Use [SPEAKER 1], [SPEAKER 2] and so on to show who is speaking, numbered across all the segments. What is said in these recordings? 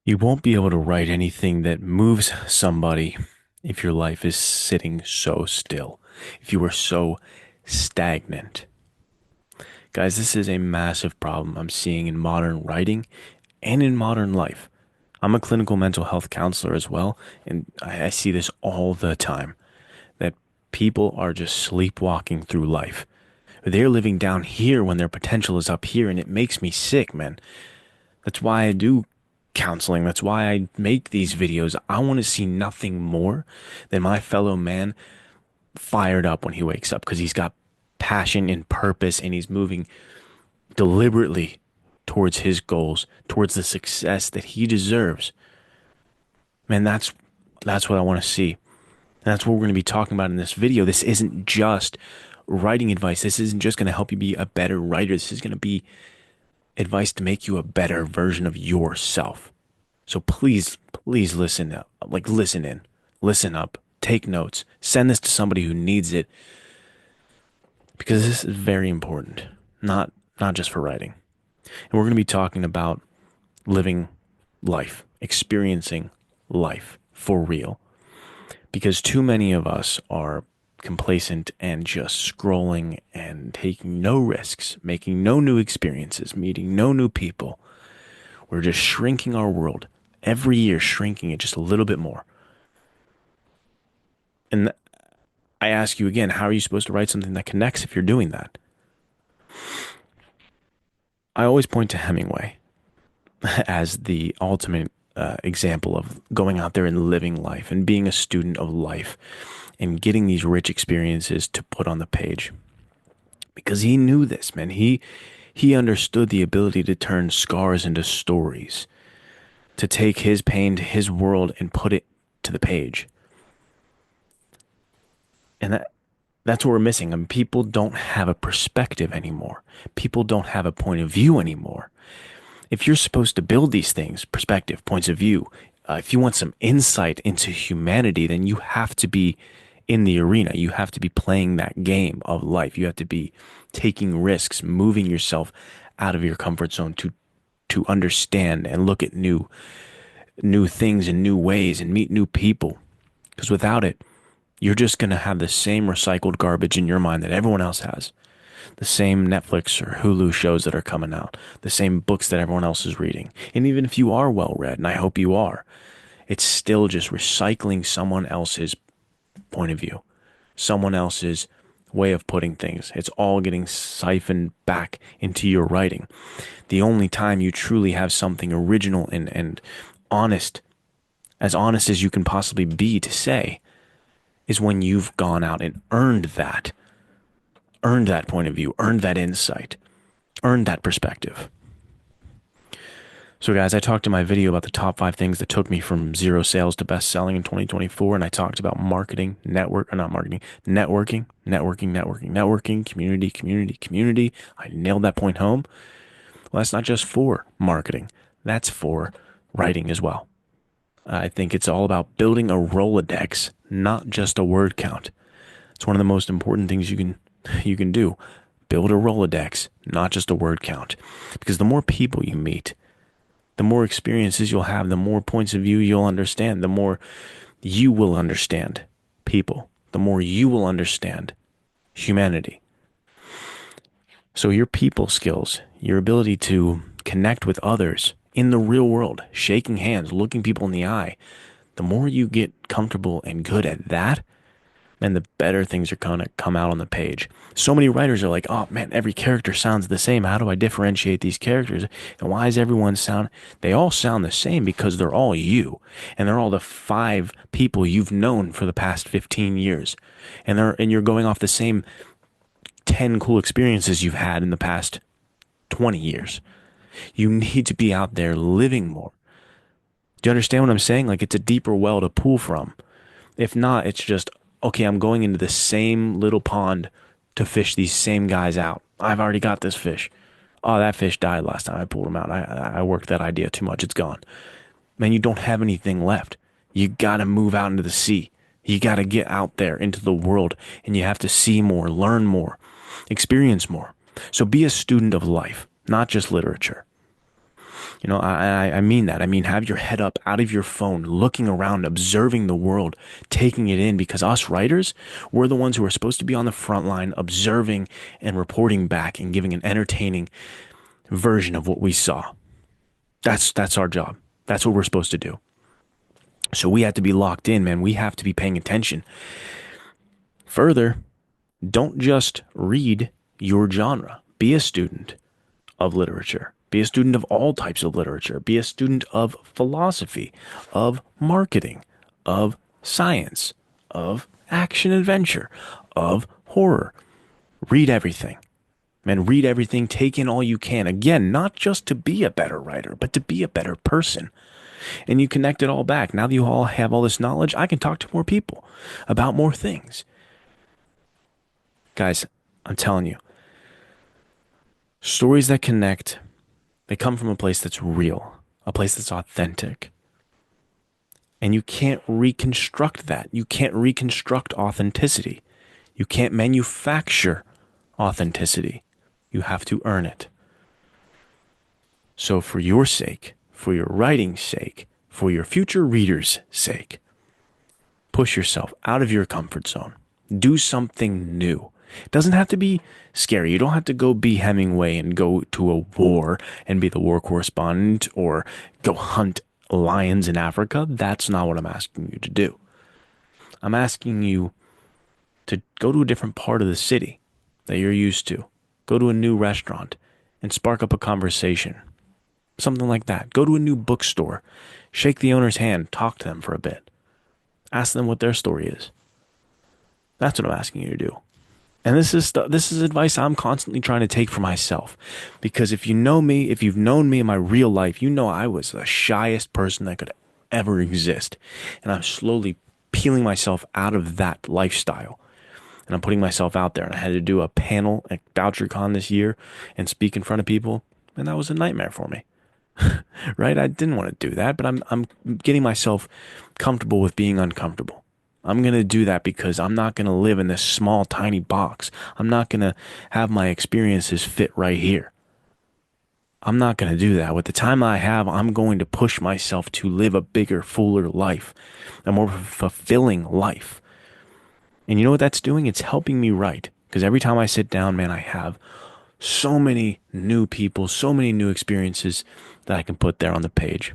[SPEAKER 1] You won't be able to write anything that moves somebody if your life is sitting so still, if you are so stagnant. Guys, this is a massive problem I'm seeing in modern writing and in modern life. I'm a clinical mental health counselor as well, and I see this all the time that people are just sleepwalking through life. They're living down here when their potential is up here, and it makes me sick, man. That's why I do counseling. That's why I make these videos. I want to see nothing more than my fellow man fired up when he wakes up because he's got passion and purpose and he's moving deliberately towards his goals, towards the success that he deserves. Man, that's what I want to see. And that's what we're going to be talking about in this video. This isn't just writing advice. This isn't just going to help you be a better writer. This is going to be advice to make you a better version of yourself. So please, please listen up. Like listen in, listen up, take notes, send this to somebody who needs it because this is very important. Not just for writing. And we're going to be talking about living life, experiencing life for real. Because too many of us are complacent and just scrolling and taking no risks, making no new experiences, meeting no new people. We're just shrinking our world every year, shrinking it just a little bit more. And I ask you again, how are you supposed to write something that connects if you're doing that? I always point to Hemingway as the ultimate example of going out there and living life and being a student of life and getting these rich experiences to put on the page. Because he knew this, man. He understood the ability to turn scars into stories, to take his pain to his world and put it to the page. And that's what we're missing. I mean, people don't have a perspective anymore. People don't have a point of view anymore. If you're supposed to build these things, perspective, points of view, if you want some insight into humanity, then you have to be in the arena. You have to be playing that game of life. You have to be taking risks, moving yourself out of your comfort zone to understand and look at new things and new ways and meet new people. Because without it, you're just going to have the same recycled garbage in your mind that everyone else has. The same Netflix or Hulu shows that are coming out, the same books that everyone else is reading. And even if you are well read, and I hope you are, it's still just recycling someone else's point of view, someone else's way of putting things. It's all getting siphoned back into your writing. The only time you truly have something original and honest as you can possibly be to say, is when you've gone out and earned that point of view, earned that insight, earned that perspective. So, guys, I talked in my video about the top 5 things that took me from zero sales to best selling in 2024. And I talked about marketing, not marketing, networking, community. I nailed that point home. Well, that's not just for marketing, that's for writing as well. I think it's all about building a Rolodex, not just a word count. It's one of the most important things you can do. Build a Rolodex, not just a word count. Because the more people you meet, the more experiences you'll have, the more points of view you'll understand, the more you will understand people, the more you will understand humanity. So your people skills, your ability to connect with others in the real world, shaking hands, looking people in the eye, the more you get comfortable and good at that, and the better things are going to come out on the page. So many writers are like, oh man, every character sounds the same. How do I differentiate these characters? And why is everyone sound? They all sound the same because they're all you. And they're all the 5 people you've known for the past 15 years. And you're going off the same 10 cool experiences you've had in the past 20 years. You need to be out there living more. Do you understand what I'm saying? Like it's a deeper well to pull from. If not, it's just, okay, I'm going into the same little pond to fish these same guys out. I've already got this fish. Oh, that fish died last time I pulled him out. I worked that idea too much. It's gone. Man, you don't have anything left. You got to move out into the sea. You got to get out there into the world and you have to see more, learn more, experience more. So be a student of life, not just literature. I mean that. I mean, have your head up out of your phone, looking around, observing the world, taking it in, because us writers, we're the ones who are supposed to be on the front line, observing and reporting back and giving an entertaining version of what we saw. That's our job. That's what we're supposed to do. So we have to be locked in, man. We have to be paying attention. Further, don't just read your genre. Be a student of literature. Be a student of all types of literature. Be a student of philosophy, of marketing, of science, of action adventure, of horror. Read everything. Man, read everything. Take in all you can. Again, not just to be a better writer, but to be a better person. And you connect it all back. Now that you all have all this knowledge, I can talk to more people about more things. Guys, I'm telling you, stories that connect, they come from a place that's real, a place that's authentic. And you can't reconstruct that. You can't reconstruct authenticity. You can't manufacture authenticity. You have to earn it. So, for your sake, for your writing's sake, for your future readers' sake, push yourself out of your comfort zone. Do something new. It doesn't have to be scary. You don't have to go be Hemingway and go to a war and be the war correspondent or go hunt lions in Africa. That's not what I'm asking you to do. I'm asking you to go to a different part of the city that you're used to. Go to a new restaurant and spark up a conversation. Something like that. Go to a new bookstore. Shake the owner's hand. Talk to them for a bit. Ask them what their story is. That's what I'm asking you to do. And this is advice I'm constantly trying to take for myself. Because if you know me, if you've known me in my real life, you know I was the shyest person that could ever exist. And I'm slowly peeling myself out of that lifestyle. And I'm putting myself out there. And I had to do a panel at BoucherCon this year and speak in front of people. And that was a nightmare for me. Right? I didn't want to do that, but I'm getting myself comfortable with being uncomfortable. I'm going to do that because I'm not going to live in this small, tiny box. I'm not going to have my experiences fit right here. I'm not going to do that. With the time I have, I'm going to push myself to live a bigger, fuller life, a more fulfilling life. And you know what that's doing? It's helping me write. Because every time I sit down, man, I have so many new people, so many new experiences that I can put there on the page.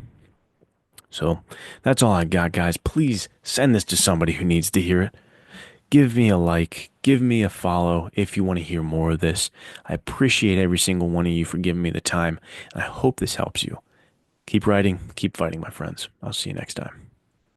[SPEAKER 1] So that's all I got, guys. Please send this to somebody who needs to hear it. Give me a like, give me a follow if you want to hear more of this. I appreciate every single one of you for giving me the time, and I hope this helps you. Keep writing, keep fighting, my friends. I'll see you next time.